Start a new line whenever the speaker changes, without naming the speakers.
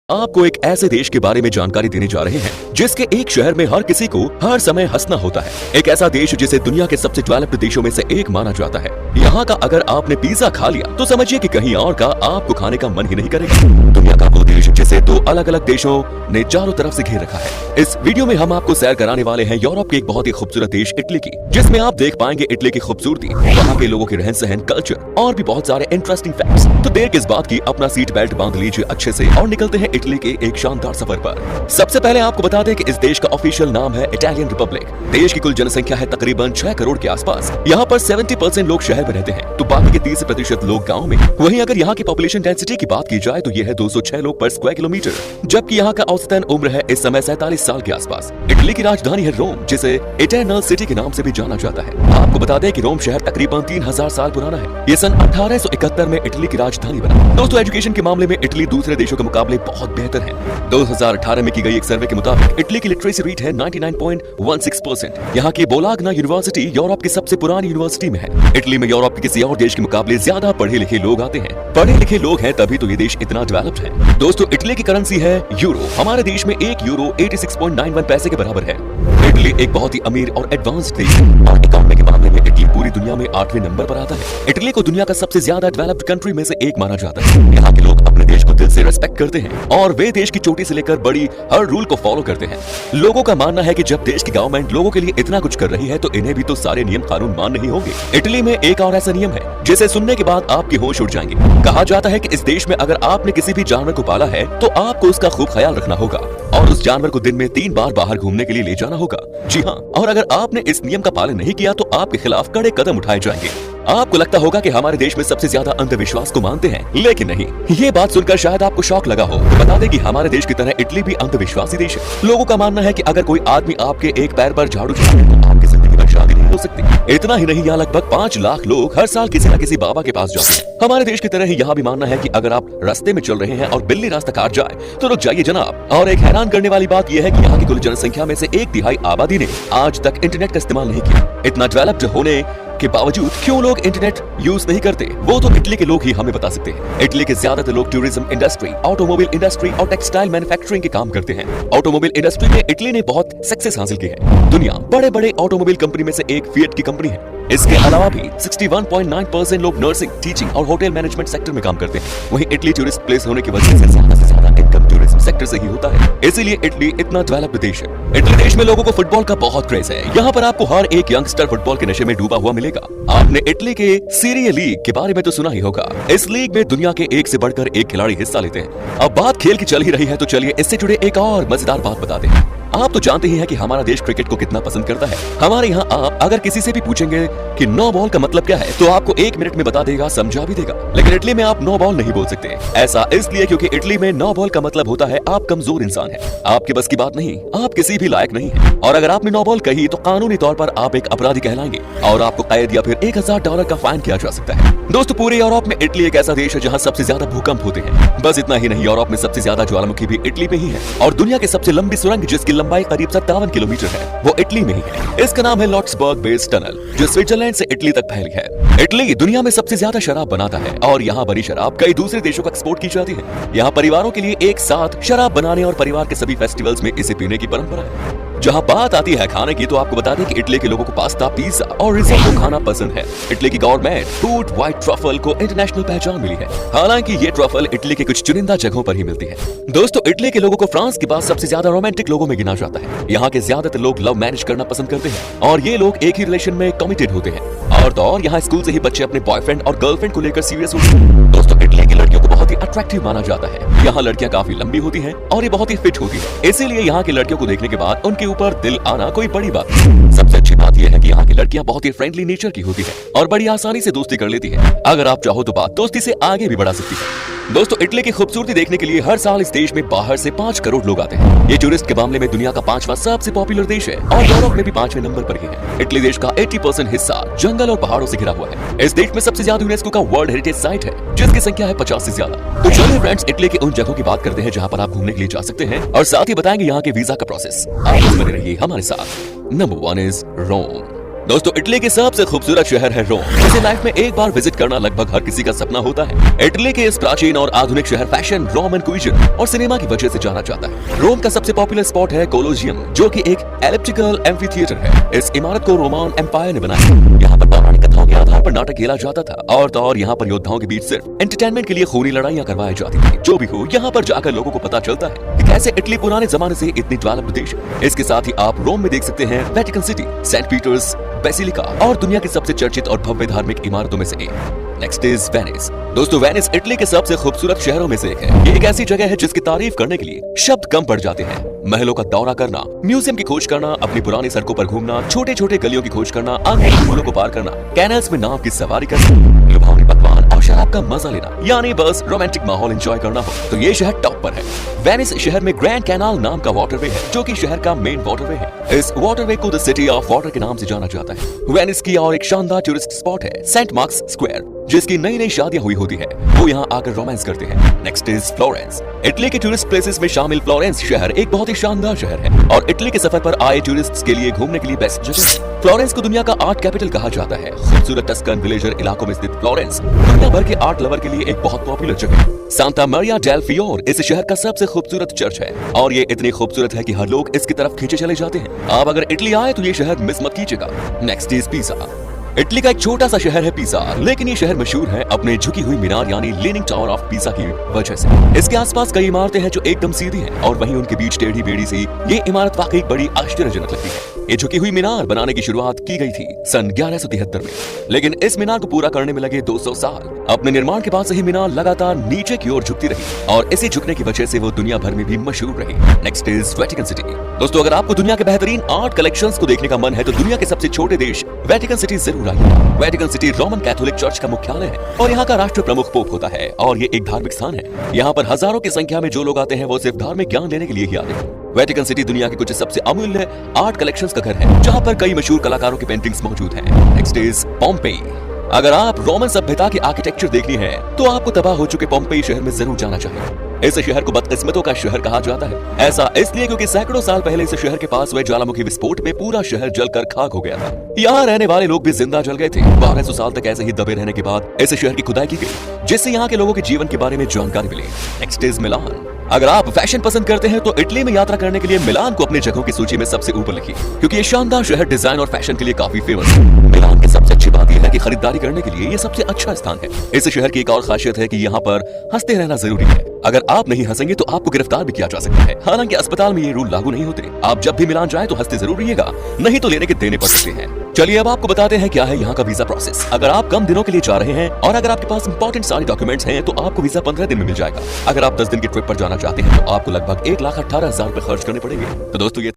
आपको एक ऐसे देश के बारे में जानकारी देने जा रहे हैं जिसके एक शहर में हर किसी को हर समय हंसना होता है। एक ऐसा देश जिसे दुनिया के सबसे डेवलप्ड देशों में से एक माना जाता है। यहाँ का अगर आपने पिज्जा खा लिया तो समझिए कि कहीं और का आपको खाने का मन ही नहीं करेगा। दुनिया का वो देश जिसे दो अलग अलग देशों ने चारों तरफ से घेर रखा है। इस वीडियो में हम आपको सैर कराने वाले हैं यूरोप के एक बहुत ही खूबसूरत देश इटली की, जिसमें आप देख पाएंगे इटली की खूबसूरती, वहाँ के लोगों के रहन सहन, कल्चर और भी बहुत सारे इंटरेस्टिंग फैक्ट्स। तो देर किस बात की, अपना सीट बेल्ट बांध लीजिए अच्छे से और निकलते हैं इटली के एक शानदार सफर पर। सबसे पहले आपको बता दें कि इस देश का ऑफिशियल नाम है इटालियन रिपब्लिक। देश की कुल जनसंख्या है तकरीबन 6 करोड़ के आसपास। यहाँ पर 70% लोग शहर में रहते हैं तो बाकी के 30% लोग गाँव में। वहीं अगर यहाँ की पॉपुलेशन डेंसिटी की बात की जाए तो यह है 206 लोग पर स्क्वायर किलोमीटर, जबकि यहाँ का औसतन उम्र है इस समय 47 साल के आसपास। इटली की राजधानी है रोम, जिसे इटर्नल सिटी के नाम से भी जाना जाता है। आपको बता दें कि रोम शहर तकरीबन 3000 साल पुराना है। ये सन 1871 में इटली की राजधानी बना। दोस्तों, एजुकेशन के मामले में इटली दूसरे देशों के मुकाबले बहुत बेहतर है। 2018 में की गई एक सर्वे के मुताबिक इटली की लिटरेसी रेट है 99.16%। यहाँ की बोलाग्ना यूनिवर्सिटी यूरोप की सबसे पुरानी यूनिवर्सिटी में है। इटली में यूरोप के किसी और देश के मुकाबले ज्यादा पढ़े लिखे लोग आते हैं। पढ़े लिखे लोग हैं तभी तो ये देश इतना डेवलप्ड है। दोस्तों, इटली की करेंसी है यूरो। हमारे देश में एक यूरो 86.91 पैसे के बराबर है। इटली एक बहुत ही अमीर और एडवांस्ड देश है और इकोनॉमी के मामले में इटली पूरी दुनिया में 8वें नंबर पर आता है। इटली को दुनिया का सबसे ज्यादा डेवलप्ड कंट्री में से एक माना जाता है। यहाँ के लोग अपने देश को दिल से रेस्पेक्ट करते हैं और वे देश की छोटी से लेकर बड़ी हर रूल को फॉलो करते हैं। लोगों का मानना है कि जब देश की गवर्नमेंट लोगों के लिए इतना कुछ कर रही है तो इन्हें भी तो सारे नियम कानून मानने ही होंगे। इटली में एक और ऐसा नियम है जिसे सुनने के बाद आपके होश उड़ जाएंगे। कहा जाता है कि इस देश में अगर आपने किसी भी जानवर को पाला है तो आपको उसका खूब ख्याल रखना होगा और उस जानवर को दिन में 3 बार बाहर घूमने के लिए ले जाना होगा। जी हाँ, और अगर आपने इस नियम का पालन नहीं किया तो आपके खिलाफ कड़े कदम उठाए जाएंगे। आपको लगता होगा कि हमारे देश में सबसे ज्यादा अंधविश्वास को मानते हैं, लेकिन नहीं। ये बात सुनकर शायद आपको शौक लगा हो तो बता दें कि हमारे देश की तरह इटली भी अंधविश्वासी देश है। लोगों का मानना है कि अगर कोई आदमी आपके एक पैर पर झाड़ू चलाए तो आपकी जिंदगी में शादी नहीं हो सकती। इतना ही नहीं, यहाँ लगभग 5 लाख लोग हर साल किसी न किसी बाबा के पास जाते हैं। हमारे देश की तरह ही यहाँ भी मानना है कि अगर आप रास्ते में चल रहे हैं और बिल्ली रास्ता काट जाए तो रुक जाइए जनाब। और एक हैरान करने वाली बात यह है कि यहाँ की कुल जनसंख्या में से 1/3 आबादी ने आज तक इंटरनेट का इस्तेमाल नहीं किया। इतना डेवलप्ड होने के बावजूद क्यों लोग इंटरनेट यूज नहीं करते, वो तो इटली के लोग ही हमें बता सकते हैं। इटली के ज्यादातर लोग टूरिज्म इंडस्ट्री, ऑटोमोबाइल इंडस्ट्री और टेक्सटाइल मैन्युफैक्चरिंग के काम करते हैं। ऑटोमोबाइल इंडस्ट्री में इटली ने बहुत सक्सेस हासिल की है। दुनिया बड़े बड़े ऑटोमोबाइल कंपनी में से एक फिएट की कंपनी है। इसके अलावा भी 61.9% लोग नर्सिंग, टीचिंग और होटल मैनेजमेंट सेक्टर में काम करते हैं। वहीं इटली टूरिस्ट प्लेस होने की वजह से ज्यादा इनकम टूरिज्म सेक्टर से ही होता है, इसीलिए इटली इतना डेवलप्ड देश है। इटली देश में लोगों को फुटबॉल का बहुत क्रेज है। यहाँ पर आपको हर एक यंगस्टर फुटबॉल के नशे में डूबा हुआ मिलेगा। आपने इटली के सीरिया लीग के बारे में तो सुना ही होगा। इस लीग में दुनिया के एक से बढ़कर एक खिलाड़ी हिस्सा लेते हैं। अब बात खेल की चल ही रही है तो चलिए इससे जुड़े एक और मजेदार बात बताते हैं। आप तो जानते ही हैं कि हमारा देश क्रिकेट को कितना पसंद करता है। हमारे यहाँ आप अगर किसी से भी पूछेंगे कि नो बॉल का मतलब क्या है तो आपको 1 मिनट में बता देगा, समझा भी देगा। लेकिन इटली में आप नो बॉल नहीं बोल सकते। ऐसा इसलिए क्योंकि इटली में नो बॉल का मतलब होता है आप कमजोर इंसान हैं, आपके बस की बात नहीं, आप किसी भी लायक नहीं है। और अगर आपने नो बॉल कही तो कानूनी तौर पर आप एक अपराधी कहलाएंगे और आपको कैद या फिर $1000 का फाइन किया जा सकता है। दोस्तों, पूरे यूरोप में इटली एक ऐसा देश है जहाँ सबसे ज्यादा भूकंप होते हैं। बस इतना ही नहीं, यूरोप में सबसे ज्यादा ज्वालामुखी भी इटली में ही है और दुनिया की सबसे लंबी सुरंग जिसकी लंबाई करीब 57 किलोमीटर है वो इटली में ही है। इसका नाम है लॉट्सबर्ग बेस टनल, जो स्विट्जरलैंड से इटली तक फैली है। इटली दुनिया में सबसे ज्यादा शराब बनाता है और यहाँ बनी शराब कई दूसरे देशों को एक्सपोर्ट की जाती है। यहाँ परिवारों के लिए एक साथ शराब बनाने और परिवार के सभी फेस्टिवल्स में इसे पीने की परंपरा है। जहाँ बात आती है खाने की तो आपको बता दें कि इटली के लोगों को पास्ता, पिज्जा और रिज़ोट्टो खाना पसंद है। इटली की गवर्नमेंट फूड व्हाइट ट्रफल को इंटरनेशनल पहचान मिली है। हालांकि ये ट्रफल इटली के कुछ चुनिंदा जगहों पर ही मिलती है। दोस्तों, इटली के लोगों को फ्रांस के बाद सबसे ज्यादा रोमांटिक लोगों में गिना जाता है। यहाँ के ज्यादातर लोग लव मैरिज करना पसंद करते हैं और ये लोग एक ही रिलेशन में कमिटेड होते हैं। और तो और यहाँ स्कूल से ही बच्चे अपने बॉयफ्रेंड और गर्लफ्रेंड को लेकर सीरियस होते हैं। दोस्तों, इटली की लड़कियों को बहुत ही अट्रैक्टिव माना जाता है। यहाँ लड़कियां काफी लंबी होती हैं और ये बहुत ही फिट होती है, इसीलिए यहाँ की लड़कियों को देखने के बाद उनके ऊपर दिल आना कोई बड़ी बात नहीं। सबसे अच्छी बात यह है कि यहाँ की लड़कियां बहुत ही फ्रेंडली नेचर की होती है और बड़ी आसानी से दोस्ती कर लेती है। अगर आप चाहो तो बात दोस्ती से आगे भी बढ़ा सकती है। दोस्तों, इटली की खूबसूरती देखने के लिए हर साल इस देश में बाहर से 5 करोड़ लोग आते हैं। ये टूरिस्ट के मामले में दुनिया का 5वां सबसे पॉपुलर देश है और यूरोप में भी 5वें नंबर पर ही है। इटली देश का 80% हिस्सा जंगल और पहाड़ों से घिरा हुआ है। इस देश में सबसे ज्यादा यूनेस्को का वर्ल्ड हेरिटेज साइट है जिसकी संख्या है 50 से ज्यादा। तो चलिए फ्रेंड्स, इटली के उन जगहों की बात करते हैं जहाँ पर आप घूमने के लिए जा सकते हैं और साथ ही बताएंगे यहाँ के वीजा का प्रोसेस। आप बने रहिए हमारे साथ। नंबर 1 इज रोम। दोस्तों इटली के सबसे खूबसूरत शहर है रोम, जिसे लाइफ में एक बार विजिट करना लगभग हर किसी का सपना होता है। इटली के इस प्राचीन और आधुनिक शहर फैशन, रोमन क्विजन और सिनेमा की वजह से जाना जाता है। रोम का सबसे पॉपुलर स्पॉट है कोलोजियम, जो कि एक एलिप्टिकल एम्फीथिएटर है। इस इमारत को रोमन एम्पायर ने बनाया। यहाँ पर पौराणिक कथाओं के आधार पर नाटक खेला जाता था और तो और यहाँ पर योद्धाओं के बीच सिर्फ एंटरटेनमेंट के लिए खूनी लड़ाइयाँ करवाई जाती थी। जो भी हो, यहाँ पर जाकर लोगों को पता चलता है कि कैसे इटली पुराने जमाने से इतनी डेवलप्ड देश है। इसके साथ ही आप रोम में देख सकते हैं Vatican City, Saint Peter's Basilica और दुनिया की सबसे चर्चित और भव्य धार्मिक इमारतों में से एक। Next is Venice. दोस्तों वेनिस इटली के सबसे खूबसूरत शहरों में से एक है। ये एक ऐसी जगह है जिसकी तारीफ करने के लिए शब्द कम पड़ जाते हैं। महलों का दौरा करना, म्यूजियम की खोज करना, अपनी पुरानी सड़कों पर घूमना, छोटे छोटे गलियों की खोज करना, अनगिनत पुलों को पार करना, कैनल्स में नाव की सवारी करना, लुभावनी पकवान और शराब का मजा लेना, यानी बस रोमांटिक माहौल एंजॉय करना हो तो ये शहर टॉप पर है। वेनिस शहर में ग्रैंड कैनाल नाम का वाटरवे है, जो कि शहर का मेन वाटरवे है। इस वाटरवे को द सिटी ऑफ वाटर के नाम से जाना जाता है। वेनिस की और एक शानदार टूरिस्ट स्पॉट है सेंट मार्क्स स्क्वायर, जिसकी नई नई शादियां हुई होती है, वो यहाँ आकर रोमांस करते हैं। Next is Florence. इटली के टूरिस्ट प्लेसेस में शामिल फ्लोरेंस शहर एक बहुत ही शानदार शहर है और इटली के सफर पर आए टूरिस्ट्स के लिए घूमने के लिए बेस्ट जगह है। फ्लोरेंस को दुनिया का आर्ट कैपिटल कहा जाता है। खूबसूरत टस्कन विलेजर इलाकों में स्थित फ्लोरेंस दुनिया भर के आर्ट लवर के लिए एक बहुत पॉपुलर जगह है। सांता मरिया डेल फियोर इस शहर का सबसे खूबसूरत चर्च है और ये इतनी खूबसूरत है कि हर लोग इसकी तरफ खींचे चले जाते हैं। आप अगर इटली आए तो ये शहर मिस मत कीजिएगा। नेक्स्ट इज पिसा। इटली का एक छोटा सा शहर है पिसा, लेकिन ये शहर मशहूर है अपने झुकी हुई मीनार यानी लीनिंग टावर ऑफ पिसा की वजह से। इसके आसपास कई इमारतें हैं जो एकदम सीधी हैं और वहीं उनके बीच टेढ़ी बेढ़ी सी ये इमारत वाकई बड़ी आश्चर्यजनक लगती है। ये झुकी हुई मीनार बनाने की शुरुआत की गई थी सन 1173 में, लेकिन इस मीनार को पूरा करने में लगे 200 साल। अपने निर्माण के बाद से ही मीनार लगातार नीचे की ओर झुकती रही और इसी झुकने की वजह से वो दुनिया भर में भी मशहूर रही। Next is Vatican city. दोस्तों अगर आपको दुनिया के बेहतरीन आर्ट कलेक्शंस को देखने का मन है तो दुनिया के सबसे छोटे देश वेटिकन सिटी जरूर आइए। Vatican city Roman Catholic church का मुख्यालय है और यहाँ का राष्ट्र प्रमुख पोप होता है और ये एक धार्मिक स्थान है। यहाँ पर हजारों की संख्या में जो लोग आते हैं वो सिर्फ धार्मिक ज्ञान लेने के लिए ही आते हैं। वेटिकन सिटी दुनिया के कुछ सबसे अमूल्य आर्ट कलेक्शंस का घर है, जहाँ पर कई मशहूर कलाकारों की पेंटिंग्स मौजूद हैं। Next is Pompeii. अगर आप रोमन सभ्यता की आर्किटेक्चर देखनी है तो आपको तबाह हो चुके पोम्पेई शहर में जरूर जाना चाहिए। इस शहर को बदकिस्मतों का शहर कहा जाता है। ऐसा इसलिए क्योंकि सैकड़ों साल पहले इस शहर के पास हुए ज्वालामुखी विस्फोट में पूरा शहर जलकर खाक हो गया था। यहाँ रहने वाले लोग भी जिंदा जल गए थे। 1200 साल तक ऐसे ही दबे रहने के बाद इस शहर की खुदाई की गई, जिससे यहाँ के लोगों के जीवन के बारे में जानकारी मिली। नेक्स्ट इज मिलान। अगर आप फैशन पसंद करते हैं तो इटली में यात्रा करने के लिए मिलान को अपनी जगहों की सूची में सबसे ऊपर लिखिए, क्योंकि ये शानदार शहर डिजाइन और फैशन के लिए काफी फेमस है। मिलान की सबसे अच्छी बात यह है कि खरीदारी करने के लिए ये सबसे अच्छा स्थान है। इस शहर की एक और खासियत है कि यहाँ पर हंसते रहना जरूरी है। अगर आप नहीं हंसेंगे तो आपको गिरफ्तार भी किया जा सकता है। हालांकि अस्पताल में ये रूल लागू नहीं होते। आप जब भी मिलान जाएं तो हंसते जरूर रहिएगा, नहीं तो लेने के देने पड़ सकते हैं। चलिए अब आपको बताते हैं क्या है यहाँ का वीजा प्रोसेस। अगर आप कम दिनों के लिए जा रहे हैं और अगर आपके पास इंपॉर्टेंट सारे डॉक्यूमेंट्स हैं तो आपको वीजा 15 दिन में मिल जाएगा। अगर आप 10 दिन की ट्रिप पर जाना चाहते हैं तो आपको लगभग 1,18,000 रुपए खर्च करने पड़ेंगे। तो दोस्तों ये